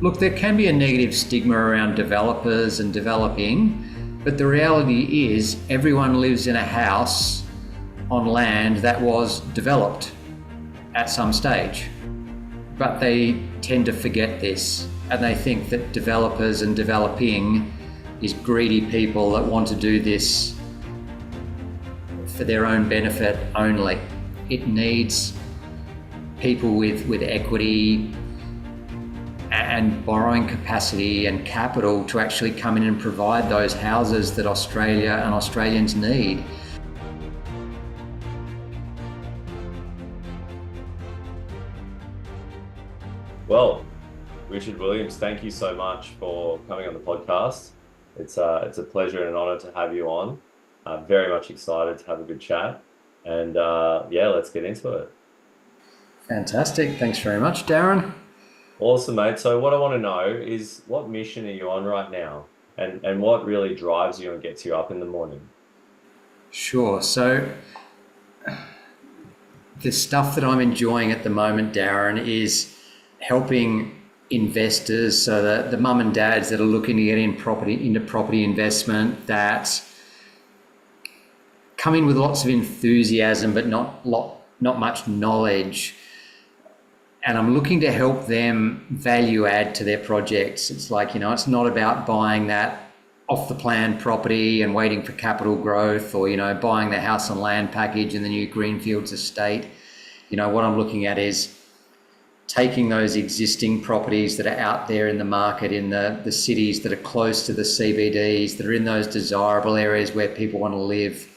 Look, there can be a negative stigma around developers and developing, but the reality is everyone lives in a house on land that was developed at some stage. But they tend to forget this, and they think that developers and developing is greedy people that want to do this for their own benefit only. It needs people with equity and borrowing capacity and capital to actually come in and provide those houses that Australia and Australians need. Well, Richard Williams, thank you so much for coming on the podcast. It's a pleasure and an honour to have you on. I'm very much excited to have a good chat. And let's get into it. Fantastic. Thanks very much, Darren. Awesome, mate. So what I want to know is, what mission are you on right now? And what really drives you and gets you up in the morning? Sure. So the stuff that I'm enjoying at the moment, Darren, is helping investors, so that the mum and dads that are looking to get into property investment, that come in with lots of enthusiasm but not much knowledge. And I'm looking to help them value add to their projects. It's like, it's not about buying that off the plan property and waiting for capital growth, or, buying the house and land package in the new Greenfields estate. What I'm looking at is taking those existing properties that are out there in the market, in the cities that are close to the CBDs, that are in those desirable areas where people want to live,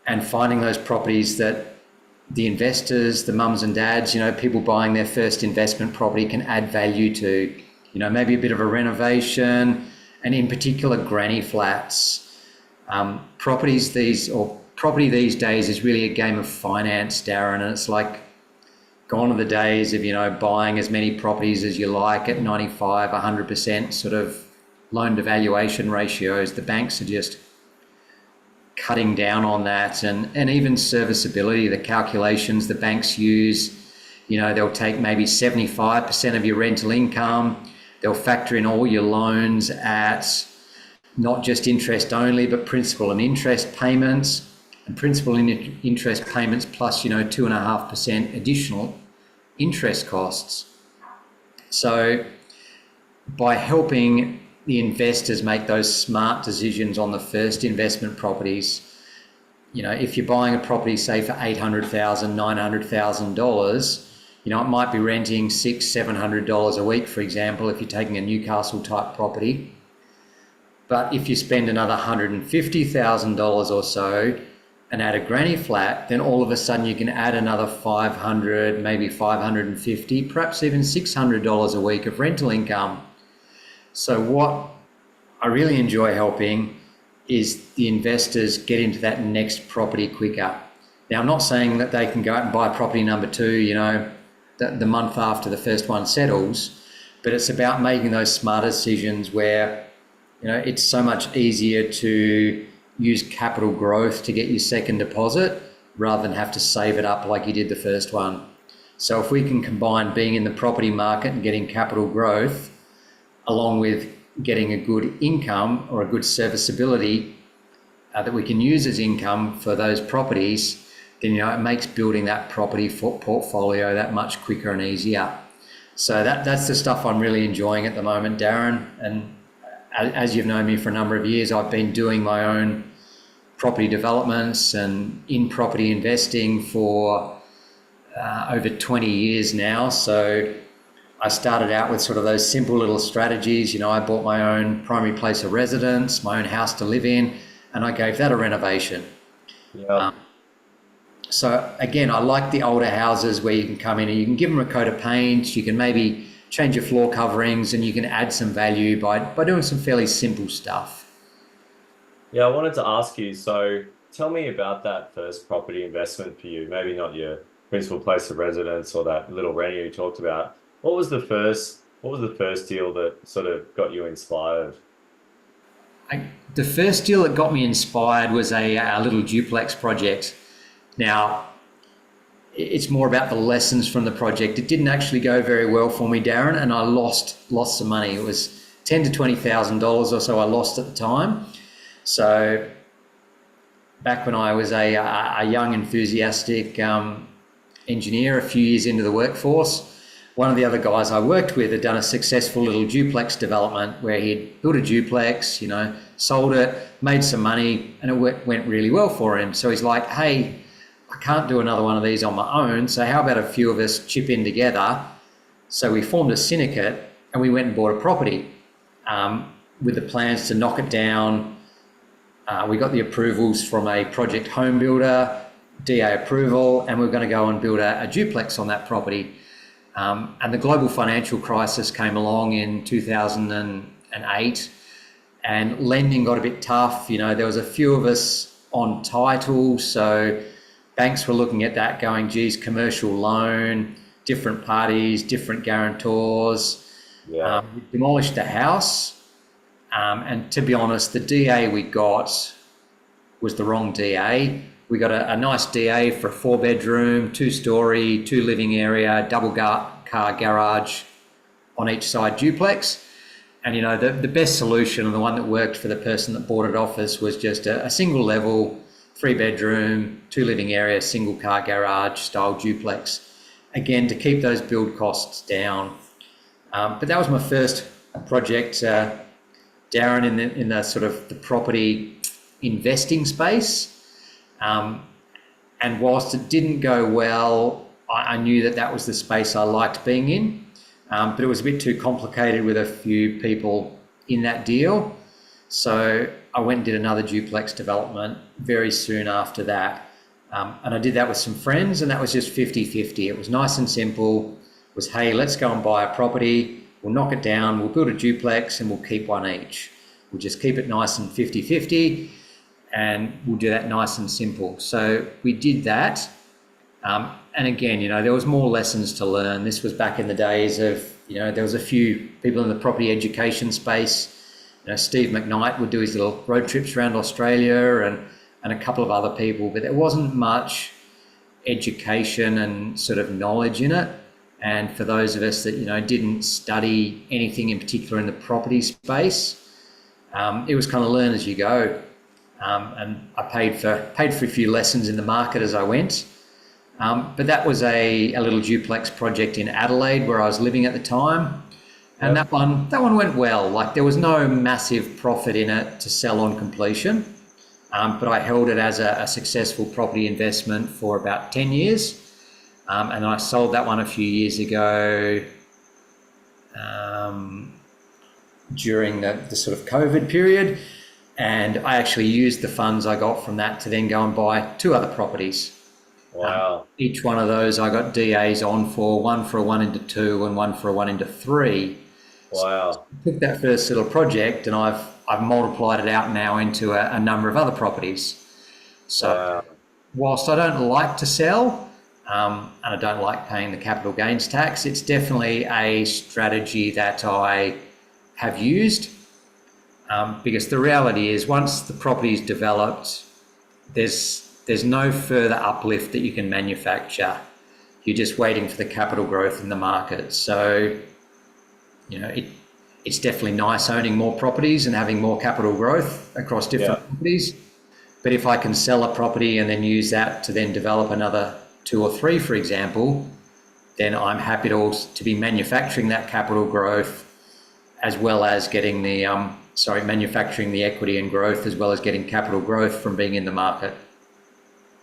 and finding those properties that the investors, the mums and dads, people buying their first investment property can add value to, maybe a bit of a renovation, and in particular granny flats. Property these days is really a game of finance, Darren, and it's like gone are the days of, buying as many properties as you like at 95, 100% sort of loan to valuation ratios. The banks are just cutting down on that, and even serviceability, the calculations the banks use, they'll take maybe 75% of your rental income, they'll factor in all your loans at not just interest only, but principal and interest payments, and principal and interest payments plus 2.5% additional interest costs. So by helping the investors make those smart decisions on the first investment properties, if you're buying a property, say for $800,000, $900,000, it might be renting $600-700 a week, for example, if you're taking a Newcastle type property. But if you spend another $150,000 or so and add a granny flat, then all of a sudden you can add another $500, maybe $550, perhaps even $600 a week of rental income. So what I really enjoy helping is the investors get into that next property quicker. Now, I'm not saying that they can go out and buy property number two, the month after the first one settles, but it's about making those smart decisions where, it's so much easier to use capital growth to get your second deposit rather than have to save it up like you did the first one. So if we can combine being in the property market and getting capital growth along with getting a good income or a good serviceability that we can use as income for those properties, then it makes building that property portfolio that much quicker and easier. So that's the stuff I'm really enjoying at the moment, Darren. And as you've known me for a number of years, I've been doing my own property developments and in property investing for over 20 years now. So I started out with sort of those simple little strategies. I bought my own primary place of residence, my own house to live in, and I gave that a renovation. Yeah. So again, I like the older houses where you can come in and you can give them a coat of paint, you can maybe change your floor coverings, and you can add some value by doing some fairly simple stuff. Yeah, I wanted to ask you, so tell me about that first property investment for you, maybe not your principal place of residence or that little rental you talked about. What was the first deal that sort of got you inspired? The first deal that got me inspired was a little duplex project. Now, it's more about the lessons from the project. It didn't actually go very well for me, Darren, and I lost some money. It was $10,000 to $20,000 or so I lost at the time. So back when I was a young, enthusiastic engineer, a few years into the workforce, one of the other guys I worked with had done a successful little duplex development where he'd built a duplex, sold it, made some money, and it went really well for him. So he's like, hey, I can't do another one of these on my own, so how about a few of us chip in together? So we formed a syndicate and we went and bought a property with the plans to knock it down. We got the approvals from a project home builder, DA approval, and we're going to go and build a duplex on that property. And the global financial crisis came along in 2008 and lending got a bit tough. There was a few of us on title, so banks were looking at that going, geez, commercial loan, different parties, different guarantors. Yeah. We demolished the house. And to be honest, the DA we got was the wrong DA. We got a nice DA for a 4-bedroom, 2-story, 2 living area, double car garage on each side duplex. And, the best solution and the one that worked for the person that bought it off us was just a single level, 3-bedroom, 2 living area, single car garage style duplex. Again, to keep those build costs down. But that was my first project, Darren, in the sort of the property investing space. And whilst it didn't go well, I knew that was the space I liked being in, but it was a bit too complicated with a few people in that deal. So I went and did another duplex development very soon after that. And I did that with some friends, and that was just 50-50. It was nice and simple. It was, hey, let's go and buy a property. We'll knock it down. We'll build a duplex and we'll keep one each. We'll just keep it nice and 50-50. And we'll do that nice and simple. So we did that. And again, there was more lessons to learn. This was back in the days of, there was a few people in the property education space. Steve McKnight would do his little road trips around Australia and a couple of other people, but there wasn't much education and sort of knowledge in it. And for those of us that, didn't study anything in particular in the property space, it was kind of learn as you go. And I paid for a few lessons in the market as I went. But that was a little duplex project in Adelaide where I was living at the time. And that one went well. Like, there was no massive profit in it to sell on completion. But I held it as a successful property investment for about 10 years. And I sold that one a few years ago during the sort of COVID period. And I actually used the funds I got from that to then go and buy 2 other properties. Wow. Each one of those I got DAs on for, one for a 1 into 2 and one for a 1 into 3. Wow. So I took that first little project and I've multiplied it out now into a number of other properties. So whilst I don't like to sell and I don't like paying the capital gains tax, it's definitely a strategy that I have used. Because the reality is, once the property is developed, there's no further uplift that you can manufacture. You're just waiting for the capital growth in the market. So, it's definitely nice owning more properties and having more capital growth across different properties. But if I can sell a property and then use that to then develop another 2 or 3, for example, then I'm happy to be manufacturing that capital growth as well as getting manufacturing the equity and growth as well as getting capital growth from being in the market.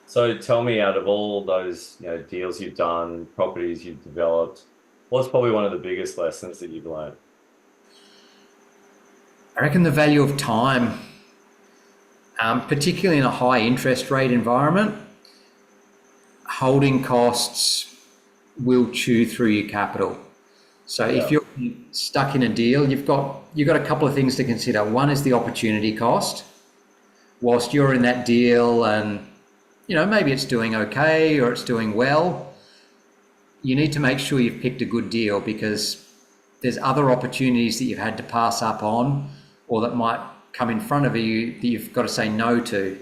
So tell me, out of all those deals you've done, properties you've developed, what's probably one of the biggest lessons that you've learned? I reckon the value of time, particularly in a high interest rate environment. Holding costs will chew through your capital. So if you're stuck in a deal, you've got a couple of things to consider. One is the opportunity cost. Whilst you're in that deal and maybe it's doing okay or it's doing well, you need to make sure you've picked a good deal, because there's other opportunities that you've had to pass up on or that might come in front of you that you've got to say no to.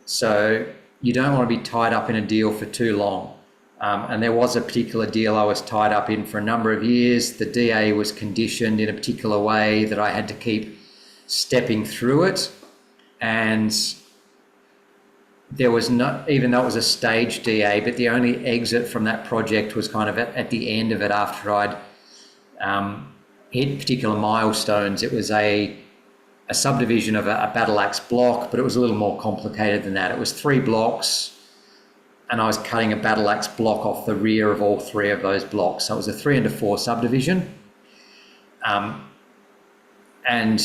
So you don't want to be tied up in a deal for too long. And there was a particular deal I was tied up in for a number of years. The DA was conditioned in a particular way that I had to keep stepping through it. And there was not, even though it was a stage DA, but the only exit from that project was kind of at the end of it after I'd hit particular milestones. It was a subdivision of a battle axe block, but it was a little more complicated than that. It was 3 blocks, and I was cutting a battle axe block off the rear of all 3 of those blocks. So it was a 3 into 4 subdivision. And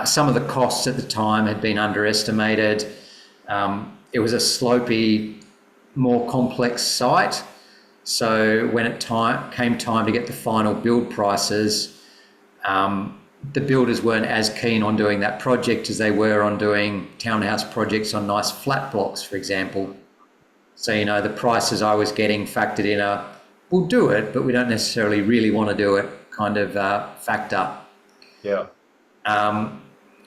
some of the costs at the time had been underestimated. It was a slopey, more complex site. So when it came time to get the final build prices, the builders weren't as keen on doing that project as they were on doing townhouse projects on nice flat blocks, for example. So, the prices I was getting factored in we'll do it, but we don't necessarily really want to do it kind of factor. Yeah.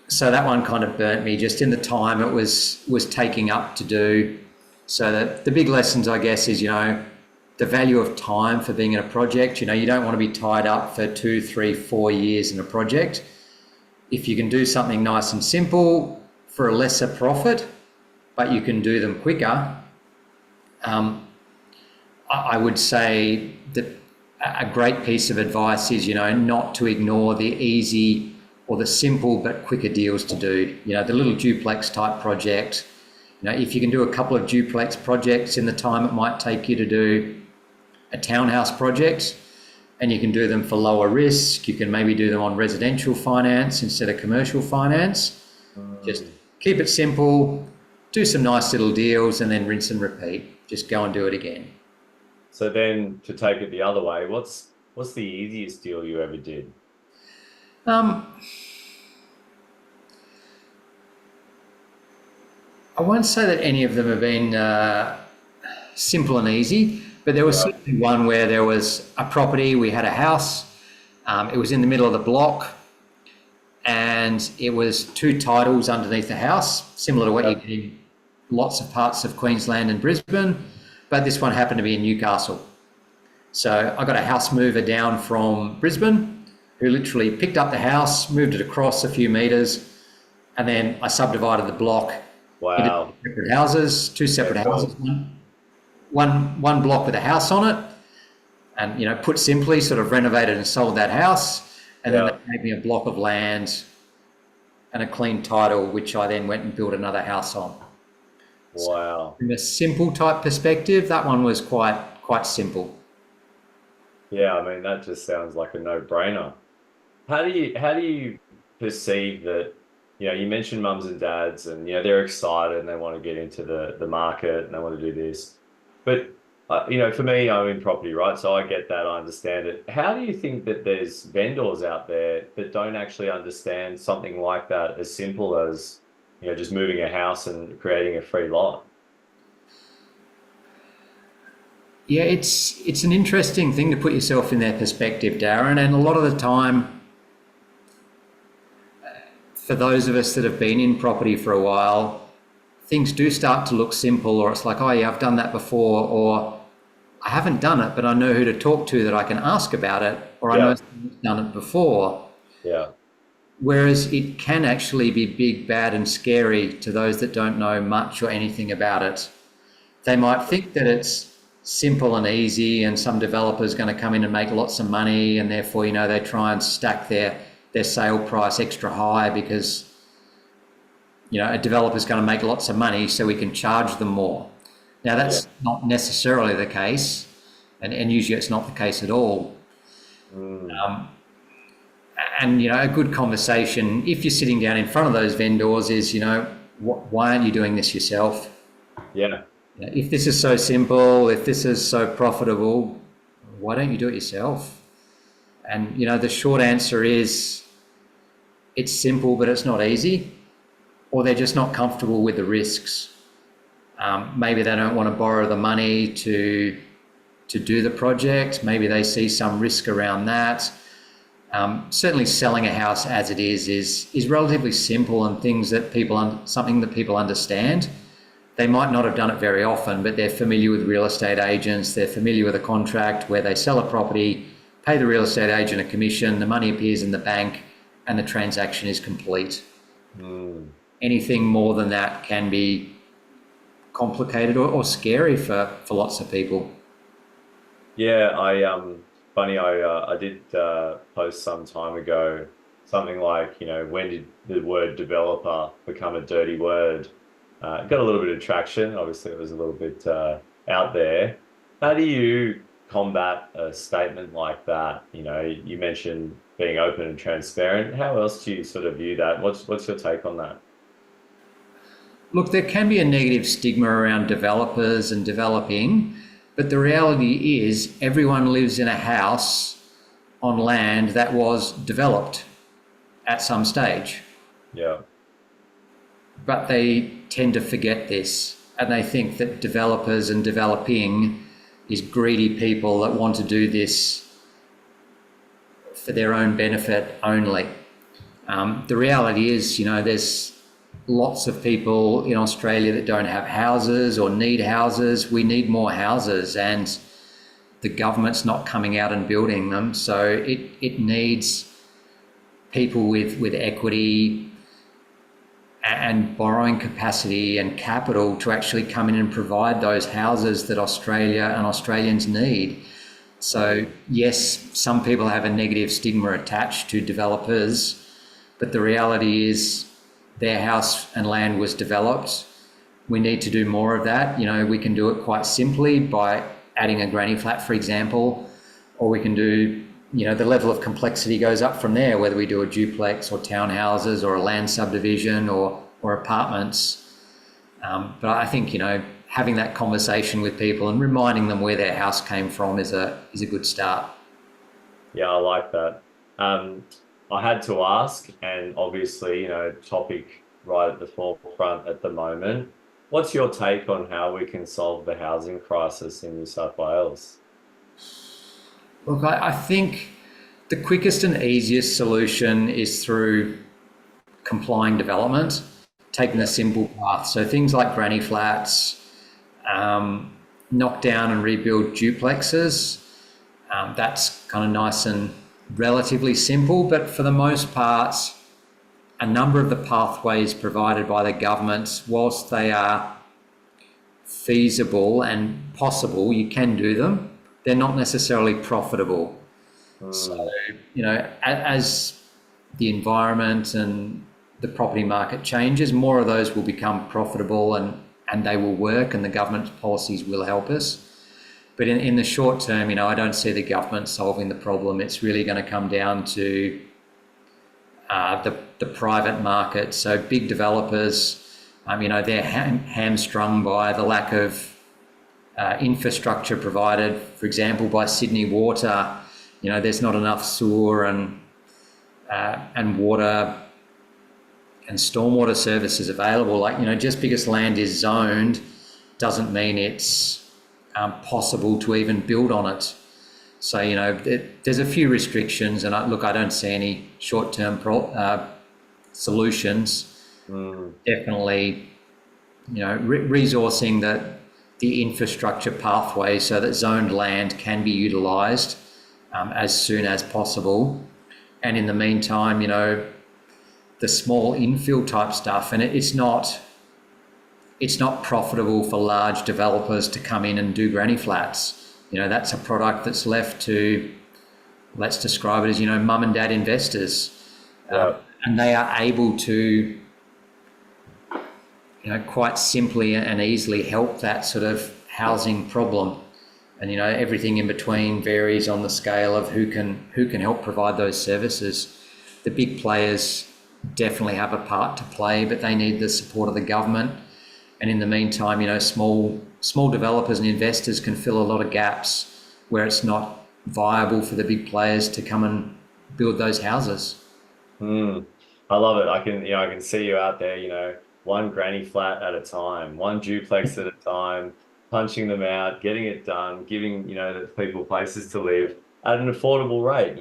So that one kind of burnt me just in the time it was taking up to do. So that the big lessons, I guess, is, the value of time for being in a project. You don't want to be tied up for 2, 3, 4 years in a project. If you can do something nice and simple for a lesser profit, but you can do them quicker, I would say that a great piece of advice is, not to ignore the easy or the simple but quicker deals to do. The little duplex type project. If you can do a couple of duplex projects in the time it might take you to do a townhouse project, and you can do them for lower risk, you can maybe do them on residential finance instead of commercial finance. Just keep it simple, do some nice little deals, and then rinse and repeat. Just go and do it again. So then, to take it the other way, what's the easiest deal you ever did? I won't say that any of them have been simple and easy, but there was certainly one where there was a property, we had a house, it was in the middle of the block, and it was 2 titles underneath the house, similar to what you get in lots of parts of Queensland and Brisbane, but this one happened to be in Newcastle. So I got a house mover down from Brisbane who literally picked up the house, moved it across a few metres, and then I subdivided the block. Wow. Separate houses, 2 separate houses, one block with a house on it, and put simply, sort of renovated and sold that house, and then they gave me a block of land and a clean title, which I then went and built another house on. Wow. So from a simple type perspective, that one was quite simple. Yeah, I mean, that just sounds like a no-brainer. How do you perceive that? You mentioned mums and dads, and they're excited and they want to get into the market and they want to do this. But for me, I'm in property, right? So I get that, I understand it. How do you think that there's vendors out there that don't actually understand something like that, as simple as just moving a house and creating a free lot? Yeah, it's an interesting thing to put yourself in their perspective, Darren, and a lot of the time, for those of us that have been in property for a while, things do start to look simple, or it's like, oh yeah, I've done that before, or I haven't done it, but I know who to talk to that I can ask about it, or I know someone's done it before. Yeah. Whereas it can actually be big, bad and scary to those that don't know much or anything about it. They might think that it's simple and easy and some developer's going to come in and make lots of money, and therefore, they try and stack their sale price extra high because, a developer's going to make lots of money so we can charge them more. Now, that's not necessarily the case, and usually it's not the case at all. And, a good conversation, if you're sitting down in front of those vendors, is, why aren't you doing this yourself? Yeah. If this is so simple, if this is so profitable, why don't you do it yourself? And, the short answer is it's simple, but it's not easy, or they're just not comfortable with the risks. Maybe they don't want to borrow the money to do the project. Maybe they see some risk around that. Certainly, selling a house as it is relatively simple and something that people understand. They might not have done it very often, but they're familiar with real estate agents. They're familiar with a contract where they sell a property, pay the real estate agent a commission, the money appears in the bank, and the transaction is complete. Anything more than that can be complicated or scary for lots of people. Yeah, funny, I did post some time ago something like, when did the word developer become a dirty word? It got a little bit of traction. Obviously, it was a little bit out there. How do you combat a statement like that? You mentioned being open and transparent. How else do you sort of view that? What's your take on that? Look, there can be a negative stigma around developers and developing, but the reality is everyone lives in a house on land that was developed at some stage. Yeah. But they tend to forget this, and they think that developers and developing is greedy people that want to do this for their own benefit only. The reality is, there's lots of people in Australia that don't have houses or need houses. We need more houses, and the government's not coming out and building them. So it needs people with equity and borrowing capacity and capital to actually come in and provide those houses that Australia and Australians need. So yes, some people have a negative stigma attached to developers, but the reality is their house and land was developed. We need to do more of that. We can do it quite simply by adding a granny flat, for example, or we can do, the level of complexity goes up from there, whether we do a duplex or townhouses or a land subdivision or apartments. But I think, having that conversation with people and reminding them where their house came from is a good start. Yeah, I like that. I had to ask, and obviously, topic right at the forefront at the moment. What's your take on how we can solve the housing crisis in New South Wales? Look, I think the quickest and easiest solution is through complying development, taking the simple path. So things like granny flats, knock down and rebuild duplexes. That's kind of nice and relatively simple, but for the most part, a number of the pathways provided by the government, whilst they are feasible and possible, you can do them, they're not necessarily profitable. So, as the environment and the property market changes, more of those will become profitable and they will work, and the government's policies will help us. But in the short term, I don't see the government solving the problem. It's really going to come down to the private market. So big developers, they're hamstrung by the lack of infrastructure provided, for example, by Sydney Water. There's not enough sewer and water and stormwater services available. Just because land is zoned doesn't mean it's possible to even build on it. So, there's a few restrictions, and I don't see any short-term solutions. Definitely, resourcing the infrastructure pathway so that zoned land can be utilised as soon as possible. And in the meantime, the small infill type stuff, and it's not profitable for large developers to come in and do granny flats. That's a product that's left to, let's describe it as, mum and dad investors. And they are able to, quite simply and easily help that sort of housing problem. And, everything in between varies on the scale of who can help provide those services. The big players definitely have a part to play, but they need the support of the government. And in the meantime, small developers and investors can fill a lot of gaps where it's not viable for the big players to come and build those houses. I love it. I can see you out there, one granny flat at a time, one duplex at a time, punching them out, getting it done, giving, the people places to live at an affordable rate.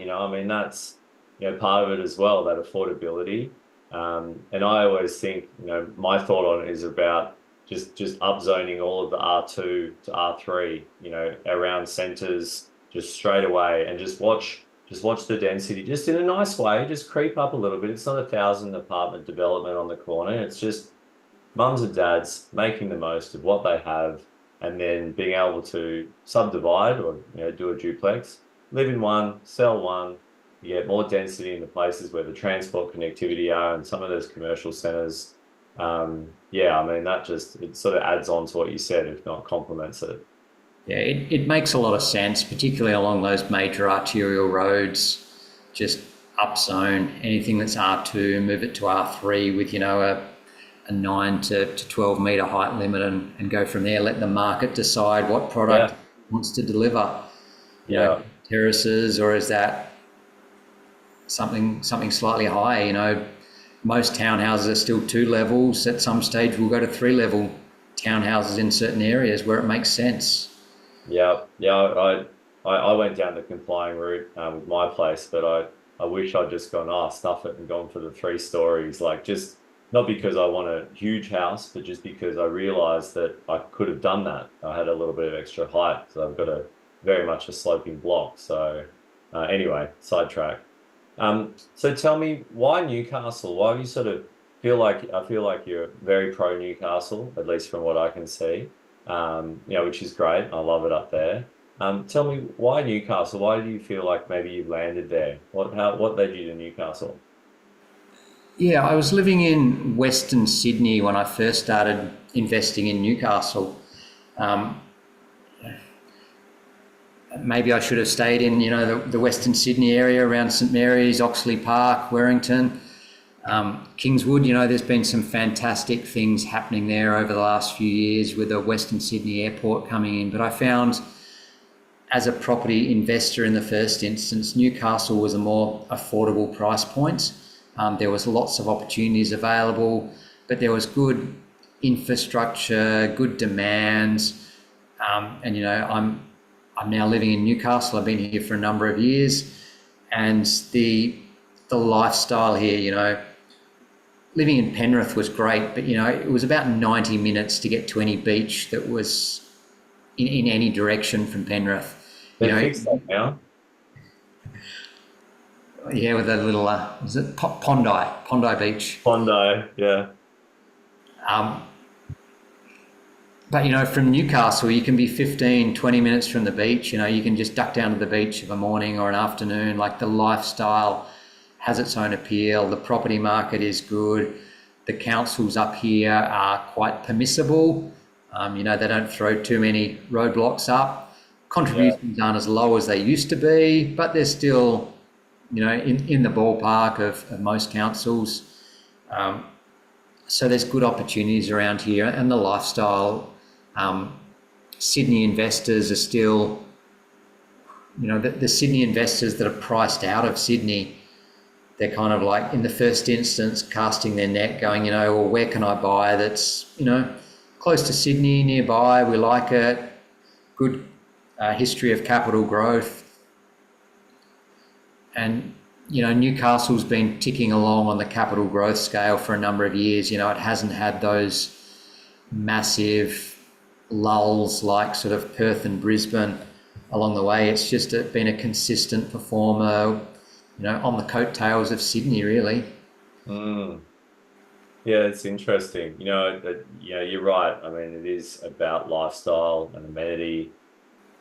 part of it as well, that affordability. And I always think, my thought on it is about just upzoning all of the R2 to R3, around centers just straight away, and just watch the density just in a nice way, just creep up a little bit. It's not 1,000 apartment development on the corner. It's just mums and dads making the most of what they have, and then being able to subdivide or do a duplex, live in one, sell one. You get more density in the places where the transport connectivity are, and some of those commercial centers. It sort of adds on to what you said, if not complements it. Yeah, it makes a lot of sense, particularly along those major arterial roads. Just upzone anything that's R2, move it to R3 with, a 9 to 12 metre height limit, and go from there. Let the market decide what product it wants to deliver. Terraces, or is that something slightly higher? Most townhouses are still 2 levels. At some stage, we'll go to 3-level townhouses in certain areas where it makes sense. Yeah. I went down the complying route with my place, but I wish I'd just gone, stuff it, and gone for the 3 stories. Like, just not because I want a huge house, but just because I realised that I could have done that. I had a little bit of extra height, so I've got very much a sloping block. So anyway, sidetrack. So tell me, why Newcastle? Why do you sort of I feel like you're very pro Newcastle, at least from what I can see, which is great. I love it up there. Tell me, why Newcastle? Why do you feel like maybe you've landed there? What led you to Newcastle? Yeah, I was living in Western Sydney when I first started investing in Newcastle. Maybe I should have stayed in, the Western Sydney area around St Mary's, Oxley Park, Warrington, Kingswood. There's been some fantastic things happening there over the last few years with the Western Sydney airport coming in. But I found, as a property investor in the first instance, Newcastle was a more affordable price point. There was lots of opportunities available, but there was good infrastructure, good demand, and I'm now living in Newcastle. I've been here for a number of years, and the lifestyle here, living in Penrith was great, but it was about 90 minutes to get to any beach that was in any direction from Penrith. They fixed that now. Yeah, with a little, was it Pondi Beach? Bondi, yeah. But, from Newcastle, you can be 15, 20 minutes from the beach. You can just duck down to the beach of a morning or an afternoon. Like, the lifestyle has its own appeal. The property market is good. The councils up here are quite permissible. They don't throw too many roadblocks up. Contributions aren't as low as they used to be, but they're still, in the ballpark of most councils. So there's good opportunities around here, and the lifestyle. Sydney investors are still, the Sydney investors that are priced out of Sydney, they're kind of like, in the first instance, casting their net, going, well, where can I buy that's, close to Sydney, nearby, we like it, good history of capital growth. And, Newcastle's been ticking along on the capital growth scale for a number of years. It hasn't had those massive lulls like sort of Perth and Brisbane along the way. It's just been a consistent performer, on the coattails of Sydney, really. Yeah, it's interesting. You're right. I mean, it is about lifestyle and amenity.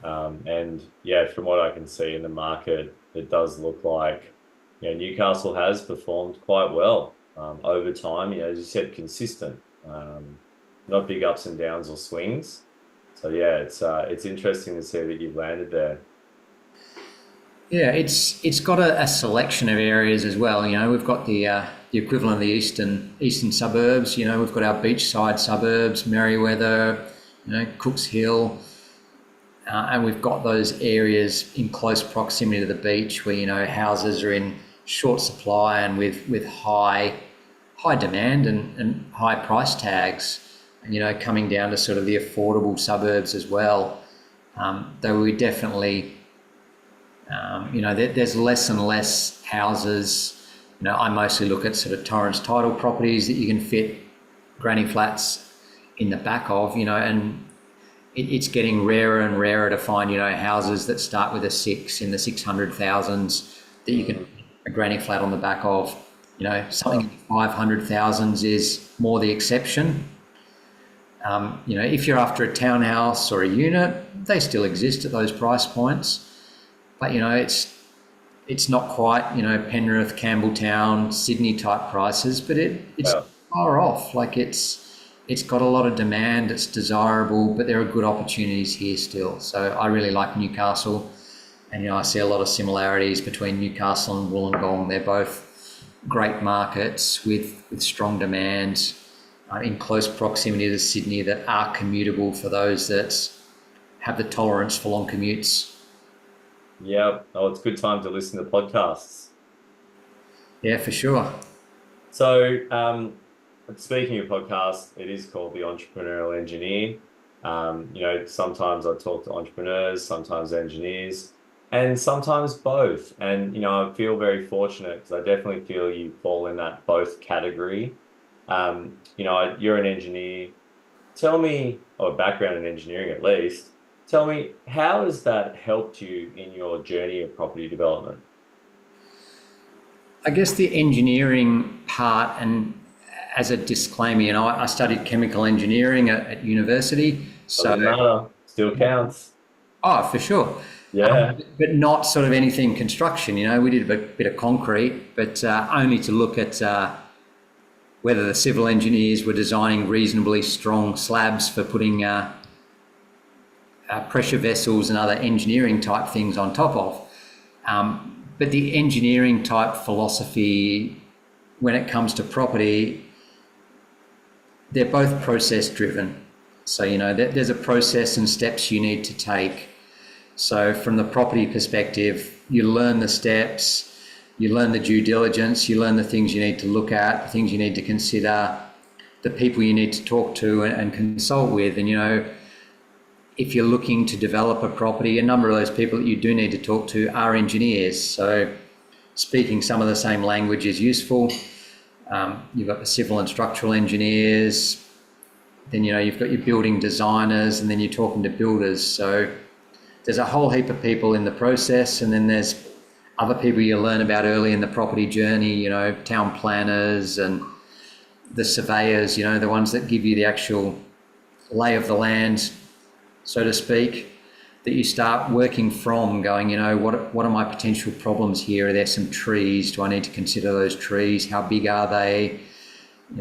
And yeah, from what I can see in the market, it does look like, Newcastle has performed quite well over time. As you said, consistent, not big ups and downs or swings. So yeah, it's interesting to see that you've landed there. Yeah, it's got a selection of areas as well. We've got the equivalent of the eastern suburbs. We've got our beachside suburbs, Merriweather, Cooks Hill, and we've got those areas in close proximity to the beach where houses are in short supply and with high demand and high price tags. And, coming down to sort of the affordable suburbs as well. Though we definitely There's less and less houses. I mostly look at sort of Torrens title properties that you can fit granny flats in the back of, and it's getting rarer and rarer to find, houses that start with a 6 in the 600,000s that you can a granny flat on the back of. Something in the 500,000s is more the exception. If you're after a townhouse or a unit, they still exist at those price points. But, it's not quite, Penrith, Campbelltown, Sydney type prices, but it's far off. Like it's got a lot of demand, it's desirable, but there are good opportunities here still. So I really like Newcastle, and I see a lot of similarities between Newcastle and Wollongong. They're both great markets with strong demand in close proximity to Sydney that are commutable for those that have the tolerance for long commutes. Yeah, it's a good time to listen to podcasts. Yeah, for sure. So, speaking of podcasts, it is called the Entrepreneurial Engineer. Sometimes I talk to entrepreneurs, sometimes engineers, and sometimes both. And, I feel very fortunate because I definitely feel you fall in that both category. You're an engineer. Tell me, or a background in engineering at least, tell me, how has that helped you in your journey of property development? I guess the engineering part, and as a disclaimer, I studied chemical engineering at university. Doesn't matter, still counts. Oh, for sure. Yeah. But not sort of anything construction. We did a bit of concrete, but only to look at whether the civil engineers were designing reasonably strong slabs for putting pressure vessels and other engineering type things on top of. But the engineering type philosophy, when it comes to property, they're both process driven. So, there's a process and steps you need to take. So from the property perspective, you learn the steps, you learn the due diligence, you learn the things you need to look at, the things you need to consider, the people you need to talk to and consult with. And, if you're looking to develop a property, a number of those people that you do need to talk to are engineers. So speaking some of the same language is useful. You've got the civil and structural engineers, then, you've got your building designers, and then you're talking to builders. So there's a whole heap of people in the process, and then there's other people you learn about early in the property journey, town planners and the surveyors, the ones that give you the actual lay of the land, so to speak, that you start working from, going, what are my potential problems here? Are there some trees? Do I need to consider those trees? How big are they?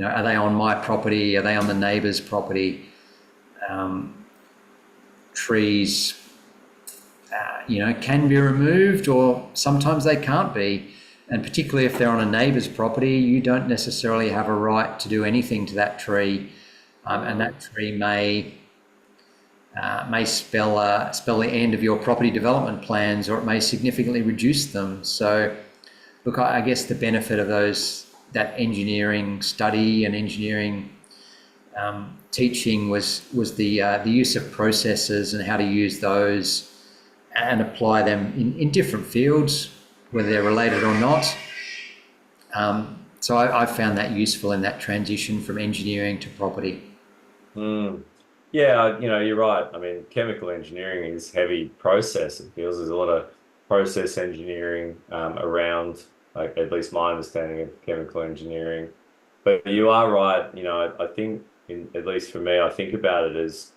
Are they on my property? Are they on the neighbour's property? Trees, can be removed, or sometimes they can't be. And particularly if they're on a neighbour's property, you don't necessarily have a right to do anything to that tree. And that tree may spell the end of your property development plans, or it may significantly reduce them. So, look, I guess the benefit of that engineering study and engineering teaching was the use of processes and how to use those and apply them in different fields, whether they're related or not. So I found that useful in that transition from engineering to property. Yeah, you're right. I mean, chemical engineering is heavy process. It feels there's a lot of process engineering around, like, at least my understanding of chemical engineering. But you are right. I think, at least for me, I think about it as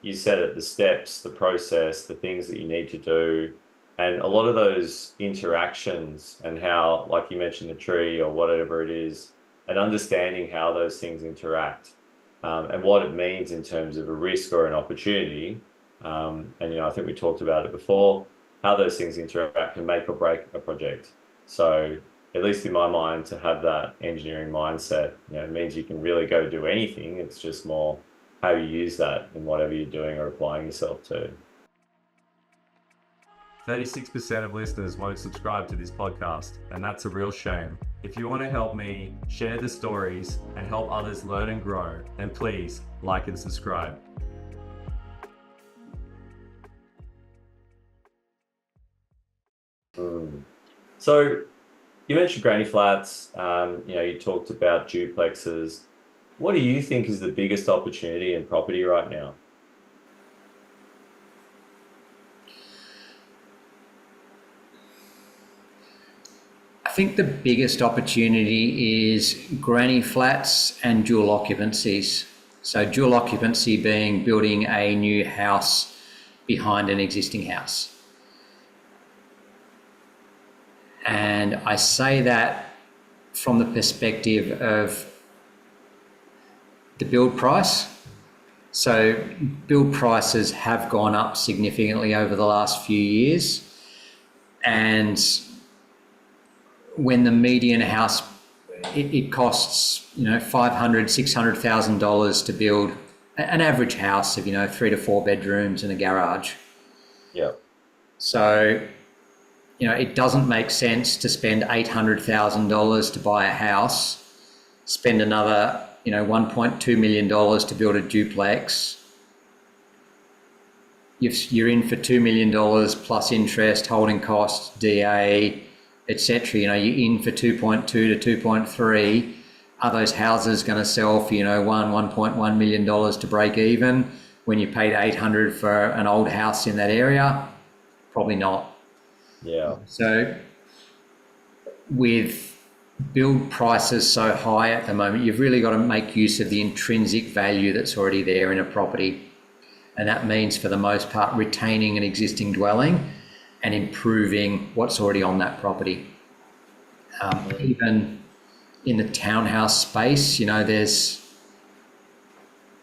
you said it, the steps, the process, the things that you need to do, and a lot of those interactions and how, like you mentioned, the tree or whatever it is, and understanding how those things interact. And what it means in terms of a risk or an opportunity. And, I think we talked about it before, how those things interact can make or break a project. So at least in my mind, to have that engineering mindset, it means you can really go do anything. It's just more how you use that in whatever you're doing or applying yourself to. 36% of listeners won't subscribe to this podcast, and that's a real shame. If you want to help me share the stories and help others learn and grow, then please like and subscribe. Mm. So you mentioned granny flats. You talked about duplexes. What do you think is the biggest opportunity in property right now? I think the biggest opportunity is granny flats and dual occupancies. So dual occupancy being building a new house behind an existing house. And I say that from the perspective of the build price. So build prices have gone up significantly over the last few years. And when the median house, it costs, $500,000, $600,000 to build an average house of, 3 to 4 bedrooms and a garage. Yeah. So, it doesn't make sense to spend $800,000 to buy a house, spend another, $1.2 million to build a duplex. You're in for $2 million plus interest, holding costs, DA, etc. You're in for 2.2 to 2.3. Are those houses going to sell for, $1.1 million to break even when you paid 800 for an old house in that area? Probably not. Yeah. So with build prices so high at the moment, you've really got to make use of the intrinsic value that's already there in a property. And that means, for the most part, retaining an existing dwelling and improving what's already on that property. Even in the townhouse space, there's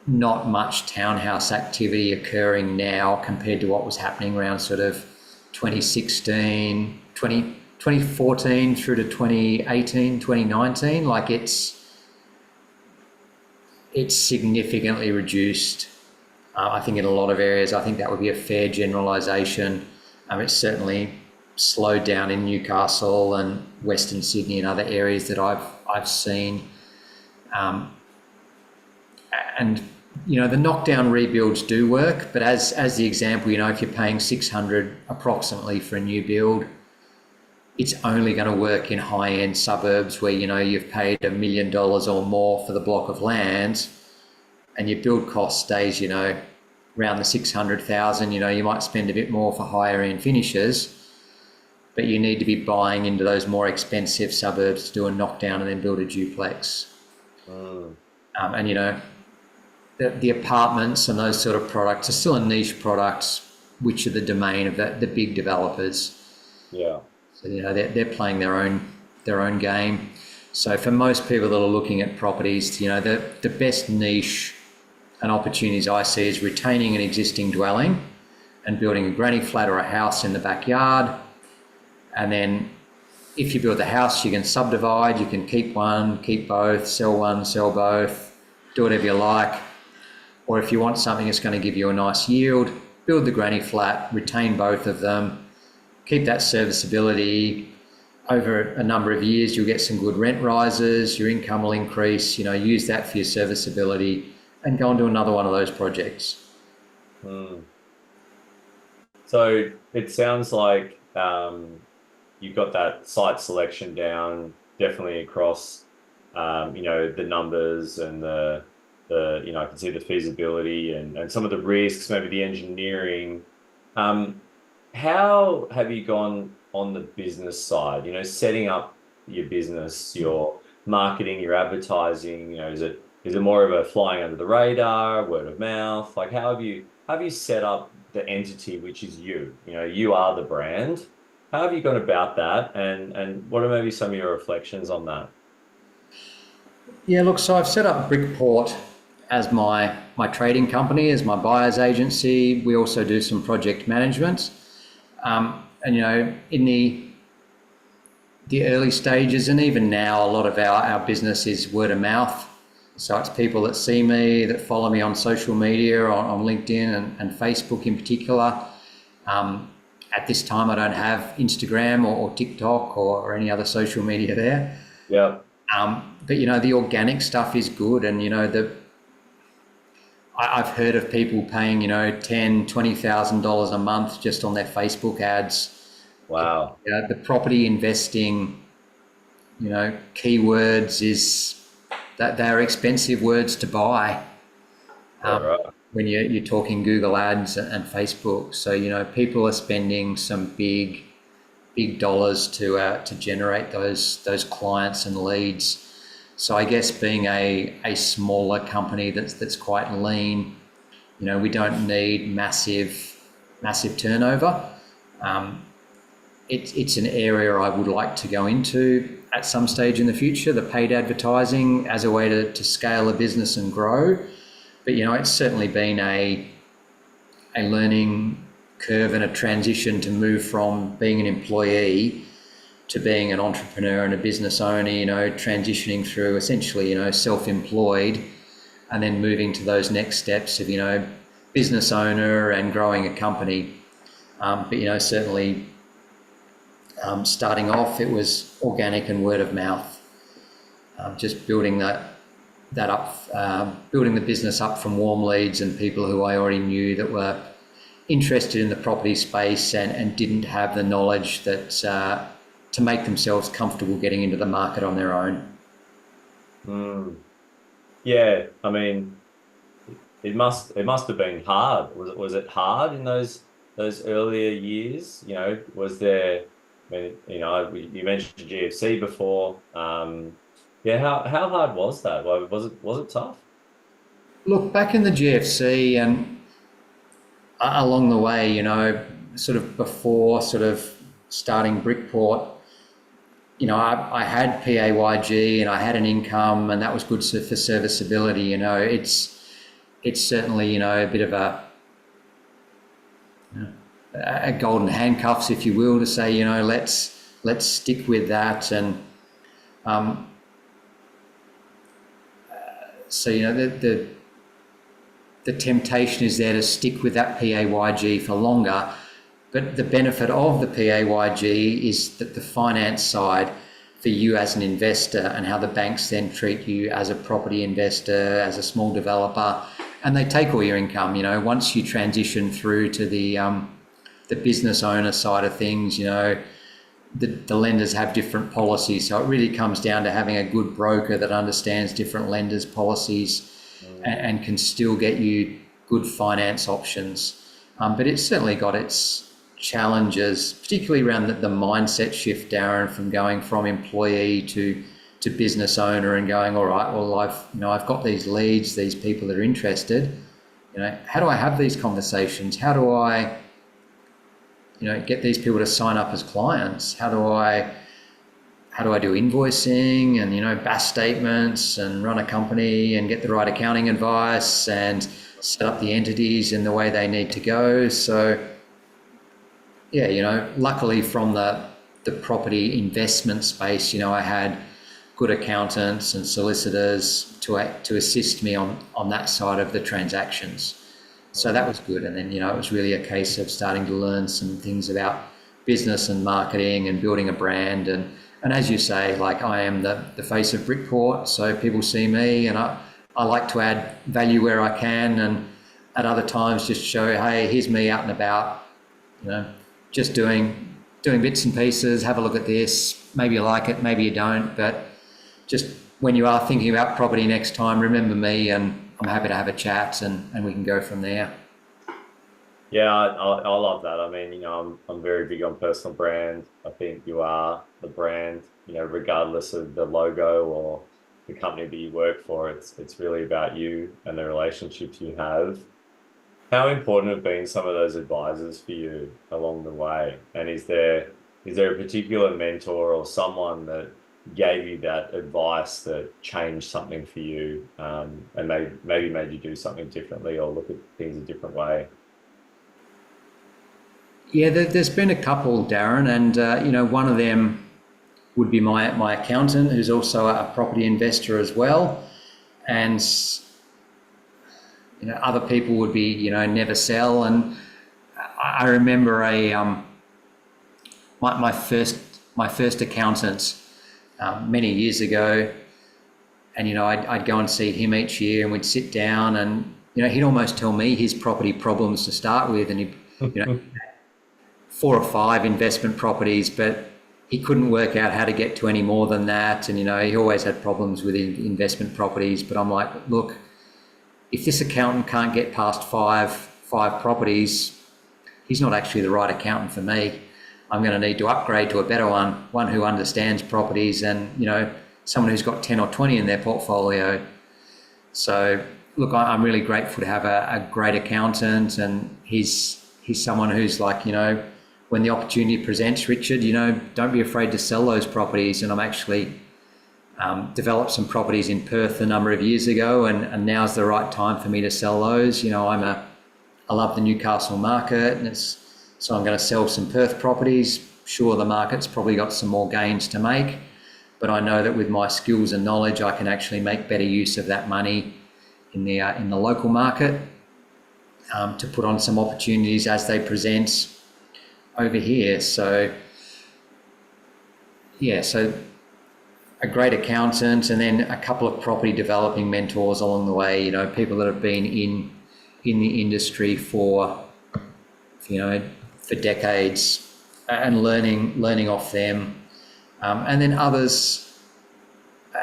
not much townhouse activity occurring now compared to what was happening around sort of 2014 through to 2018, 2019. Like it's significantly reduced. I think in a lot of areas, I think that would be a fair generalisation. It's certainly slowed down in Newcastle and Western Sydney and other areas that I've seen. And the knockdown rebuilds do work, but as the example, if you're paying 600 approximately for a new build, it's only going to work in high-end suburbs where you've paid $1 million or more for the block of land, and your build cost stays around the 600,000. You might spend a bit more for higher end finishes, but you need to be buying into those more expensive suburbs to do a knockdown and then build a duplex. And the apartments and those sort of products are still a niche products, which are the domain of the big developers. Yeah. So they're playing their own game. So for most people that are looking at properties, the best niche and opportunities I see is retaining an existing dwelling and building a granny flat or a house in the backyard. And then if you build the house, you can subdivide, you can keep one, keep both, sell one, sell both, do whatever you like. Or if you want something that's going to give you a nice yield, build the granny flat, retain both of them, keep that serviceability. Over a number of years, you'll get some good rent rises, your income will increase, use that for your serviceability and go on to another one of those projects. So it sounds like you've got that site selection down, definitely across, the numbers and the I can see the feasibility and some of the risks, maybe the engineering. How have you gone on the business side, setting up your business, your marketing, your advertising, is it more of a flying under the radar, word of mouth? Like how have you set up the entity, which is you? You are the brand. How have you gone about that? And what are maybe some of your reflections on that? Yeah, look, so I've set up Brickport as my trading company, as my buyer's agency. We also do some project management. And in the early stages, and even now, a lot of our business is word of mouth. So it's people that see me, that follow me on social media, on LinkedIn and Facebook in particular. At this time, I don't have Instagram or TikTok or any other social media there. Yeah. But the organic stuff is good, and I've heard of people paying $10,000, $20,000 a month just on their Facebook ads Wow. The property investing, keywords is that they're expensive words to buy Yeah, right. when you're talking Google Ads and Facebook. So, people are spending some big dollars to generate those clients and leads. So I guess being a smaller company that's quite lean, we don't need massive turnover. It's an area I would like to go into at some stage in the future, the paid advertising as a way to scale a business and grow. But, it's certainly been a learning curve and a transition to move from being an employee to being an entrepreneur and a business owner, transitioning through essentially, self-employed, and then moving to those next steps of, business owner and growing a company. But, certainly starting off, it was organic and word of mouth, just building that up, building the business up from warm leads and people who I already knew that were interested in the property space and didn't have the knowledge that to make themselves comfortable getting into the market on their own. Yeah, I mean, it must have been hard. Was it hard in those earlier years? Was there? I mean, you mentioned GFC before. Yeah, how hard was that? Was it tough? Look, back in the GFC and along the way, sort of before sort of starting Brickport, I had PAYG and I had an income, and that was good for serviceability. It's certainly, a bit of a golden handcuffs, if you will, to say, let's stick with that. And so, the temptation is there to stick with that PAYG for longer. But the benefit of the PAYG is that the finance side for you as an investor, and how the banks then treat you as a property investor, as a small developer, and they take all your income. Once you transition through to the business owner side of things, the lenders have different policies. So it really comes down to having a good broker that understands different lenders' policies and can still get you good finance options. But it's certainly got its challenges, particularly around the mindset shift, Darren, from going from employee to business owner and going, all right, well, I've got these leads, these people that are interested. How do I have these conversations? How do I get these people to sign up as clients? How do I do invoicing and, BAS statements and run a company and get the right accounting advice and set up the entities in the way they need to go? So, yeah, luckily from the property investment space, I had good accountants and solicitors to assist me on that side of the transactions. So that was good. And then, it was really a case of starting to learn some things about business and marketing and building a brand. And as you say, like, I am the face of Brickport, so people see me, and I like to add value where I can, and at other times just show, hey, here's me out and about, just doing bits and pieces. Have a look at this. Maybe you like it, maybe you don't, but just when you are thinking about property next time, remember me, and I'm happy to have a chat and we can go from there. Yeah, I love that. I mean, I'm very big on personal brand. I think you are the brand, regardless of the logo or the company that you work for. It's really about you and the relationships you have. How important have been some of those advisors for you along the way? And is there a particular mentor or someone that gave you that advice that changed something for you, and maybe made you do something differently or look at things a different way? Yeah, there's been a couple, Darren, and one of them would be my accountant, who's also a property investor as well, and other people would be never sell. And I remember my first accountant many years ago, and I'd go and see him each year, and we'd sit down, and he'd almost tell me his property problems to start with, and he 4 or 5 investment properties, but he couldn't work out how to get to any more than that. And, he always had problems with investment properties. But I'm like, look, if this accountant can't get past five properties, he's not actually the right accountant for me. I'm going to need to upgrade to a better one who understands properties and, someone who's got 10 or 20 in their portfolio. So, look, I'm really grateful to have a great accountant, and he's someone who's like, when the opportunity presents, Richard, don't be afraid to sell those properties. And I'm actually developed some properties in Perth a number of years ago, and now's the right time for me to sell those. I love the Newcastle market, and so I'm going to sell some Perth properties. Sure, the market's probably got some more gains to make, but I know that with my skills and knowledge, I can actually make better use of that money in the local market to put on some opportunities as they present over here. So a great accountant, and then a couple of property developing mentors along the way. People that have been in the industry for decades, and learning off them. And then others,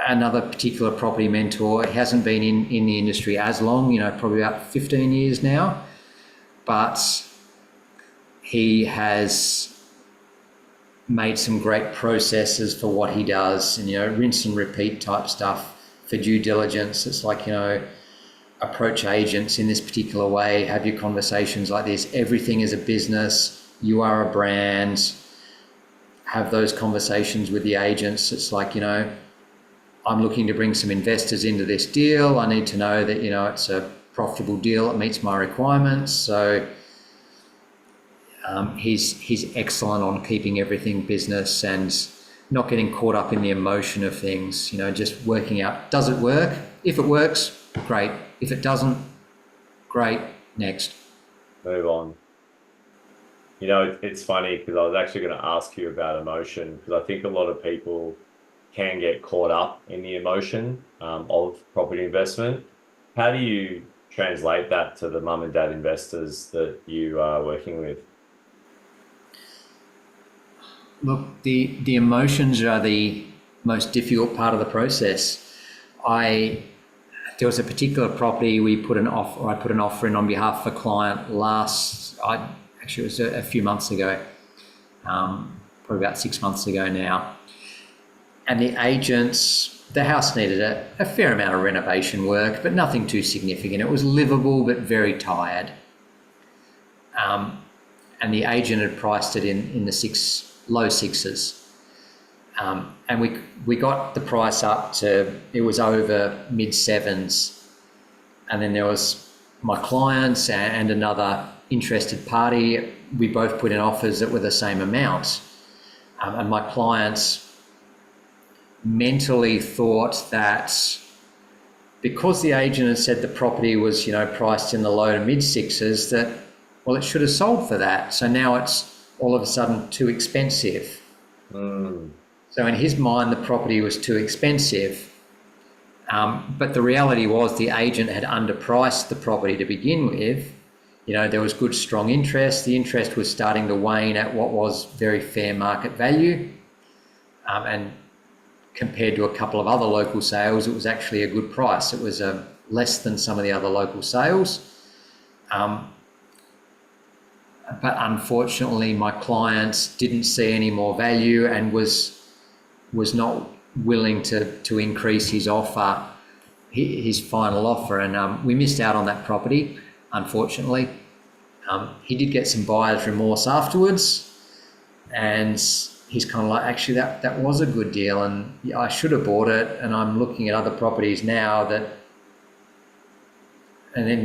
another particular property mentor, he hasn't been in the industry as long, probably about 15 years now, but he has made some great processes for what he does, and, rinse and repeat type stuff for due diligence. It's like, approach agents in this particular way, have your conversations like this. Everything is a business. You are a brand. Have those conversations with the agents. It's like, I'm looking to bring some investors into this deal. I need to know that, it's a profitable deal. It meets my requirements. So he's excellent on keeping everything business and not getting caught up in the emotion of things, just working out, does it work? If it works, great. If it doesn't, great, next. Move on. It's funny because I was actually going to ask you about emotion, because I think a lot of people can get caught up in the emotion of property investment. How do you translate that to the mum and dad investors that you are working with? Look, the emotions are the most difficult part of the process. There was a particular property I put an offer in on behalf of a client it was a few months ago, probably about 6 months ago now. And the house needed a fair amount of renovation work, but nothing too significant. It was livable, but very tired. And the agent had priced it in the low sixes. And we got the price up to, it was over mid sevens. And then there was my clients and another interested party. We both put in offers that were the same amount. And my clients mentally thought that because the agent had said the property was, priced in the low to mid sixes, that, well, it should have sold for that. So now it's all of a sudden too expensive. So in his mind, the property was too expensive. But the reality was the agent had underpriced the property to begin with. There was good, strong interest. The interest was starting to wane at what was very fair market value. And compared to a couple of other local sales, it was actually a good price. It was less than some of the other local sales. But unfortunately, my clients didn't see any more value and was not willing to increase his offer, his final offer. And we missed out on that property, unfortunately. He did get some buyer's remorse afterwards, and he's kind of like, actually, that was a good deal, and I should have bought it. And I'm looking at other properties now and then,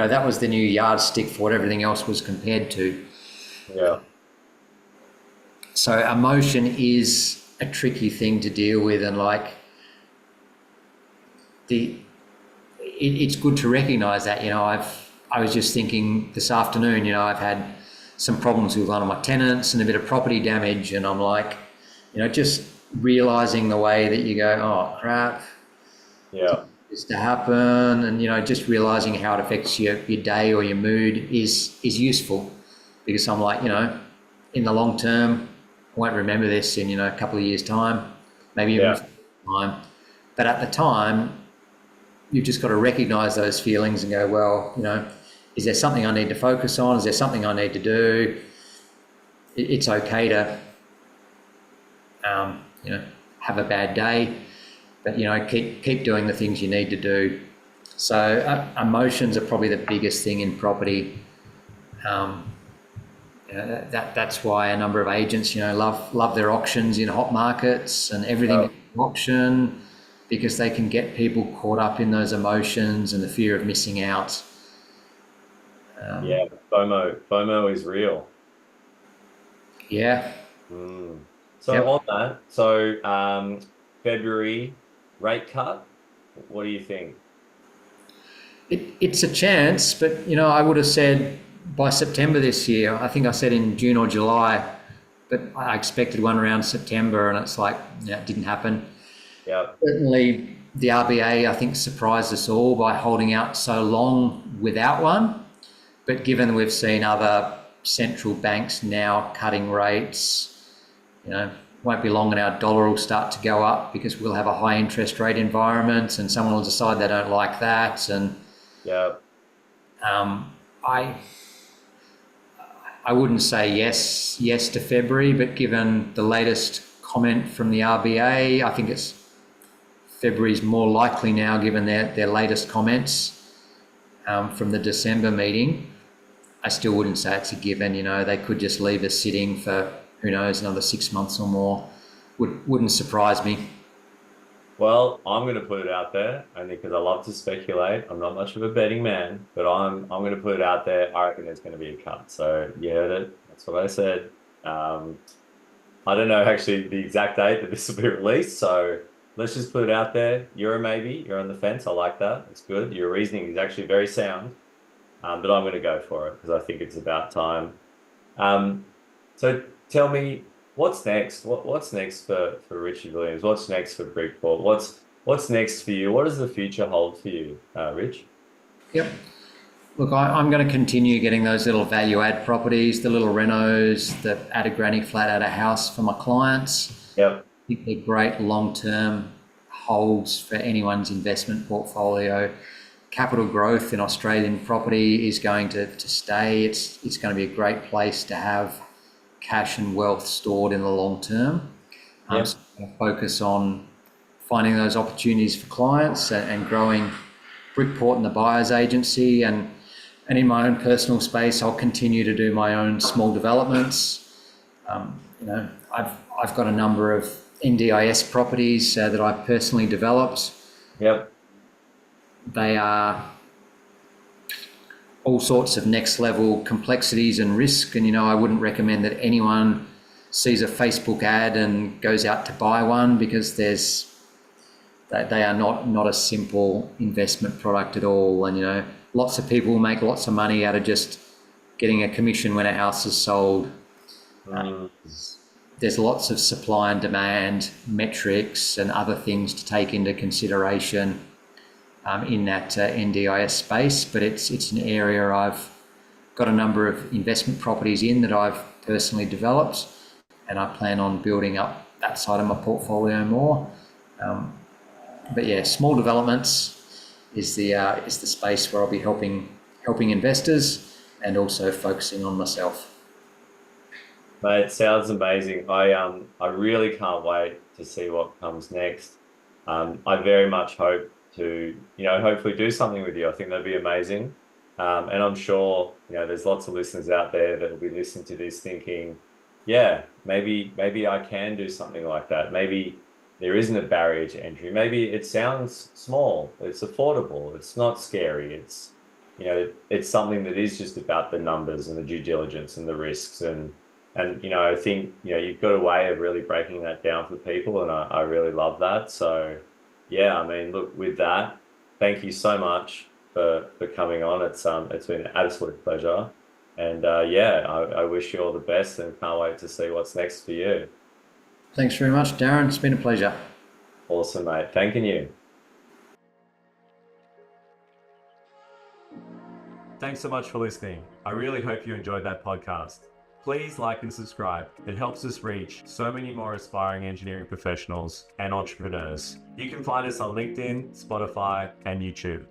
that was the new yardstick for what everything else was compared to. Yeah. So emotion is a tricky thing to deal with, and it's good to recognise that. I was just thinking this afternoon, I've had some problems with one of my tenants and a bit of property damage, and I'm like, just realising the way that you go, oh crap, yeah, this to happen, and just realising how it affects your day or your mood is useful, because I'm like, in the long term, I won't remember this in, a couple of years' time, maybe even Yeah. time. But at the time, you've just got to recognise those feelings and go, well, is there something I need to focus on? Is there something I need to do? It's okay to, have a bad day, but keep doing the things you need to do. So emotions are probably the biggest thing in property. That's why a number of agents, love their auctions in hot markets and everything Oh, at auction, because they can get people caught up in those emotions and the fear of missing out. yeah. FOMO is real. Yeah, Mm. So yep. on that, February rate cut, what do you think? It's a chance, but I would have said by September this year. I think I said in June or July, but I expected one around September, and it's like, it didn't happen. Yeah. Certainly, the RBA, I think, surprised us all by holding out so long without one. But given we've seen other central banks now cutting rates, won't be long and our dollar will start to go up because we'll have a high interest rate environment and someone will decide they don't like that. And Yeah. um, I I wouldn't say yes to February, but given the latest comment from the RBA, I think it's February's more likely now given their latest comments from the December meeting. I still wouldn't say it's a given. They could just leave us sitting for, who knows, another 6 months or more. Wouldn't surprise me. Well, I'm going to put it out there only because I love to speculate. I'm not much of a betting man, but I'm going to put it out there. I reckon there's going to be a cut. So you heard it. That's what I said. Um, I don't know actually the exact date that this will be released. So let's just put it out there. You're a maybe. You're on the fence. I like that. It's good. Your reasoning is actually very sound. But I'm going to go for it because I think it's about time. Um, so tell me, what's next? What's next for Richard Williams? What's next for Brickport? What's next for you? What does the future hold for you, Rich? Yep. Look, I'm going to continue getting those little value add properties, the little renos that add a granny flat, add a house for my clients. Yep. I think they're great long-term holds for anyone's investment portfolio. Capital growth in Australian property is going to stay. It's going to be a great place to have cash and wealth stored in the long term. Yep. So I'm going to focus on finding those opportunities for clients and growing Brickport and the buyer's agency, and in my own personal space, I'll continue to do my own small developments. I've got a number of NDIS properties that I've personally developed. Yep. They are all sorts of next level complexities and risk, and I wouldn't recommend that anyone sees a Facebook ad and goes out to buy one, because they are not a simple investment product at all. And lots of people make lots of money out of just getting a commission when a house is sold. Mm, There's lots of supply and demand metrics and other things to take into consideration in that NDIS space, but it's an area I've got a number of investment properties in that I've personally developed, and I plan on building up that side of my portfolio more. But yeah, small developments is the space where I'll be helping investors and also focusing on myself. mate, it sounds amazing. I really can't wait to see what comes next. I very much hope to, hopefully do something with you. I think that'd be amazing. And I'm sure, there's lots of listeners out there that will be listening to this thinking, yeah, maybe I can do something like that. Maybe there isn't a barrier to entry. Maybe it sounds small, it's affordable, it's not scary. It's something that is just about the numbers and the due diligence and the risks. And I think, you've got a way of really breaking that down for people. And I really love that. So yeah, I mean, look, with that, thank you so much for coming on. It's been an absolute pleasure. And yeah, I wish you all the best and can't wait to see what's next for you. Thanks very much, Darren. It's been a pleasure. Awesome, mate. Thanking you. Thanks so much for listening. I really hope you enjoyed that podcast. Please like and subscribe. It helps us reach so many more aspiring engineering professionals and entrepreneurs. You can find us on LinkedIn, Spotify, and YouTube.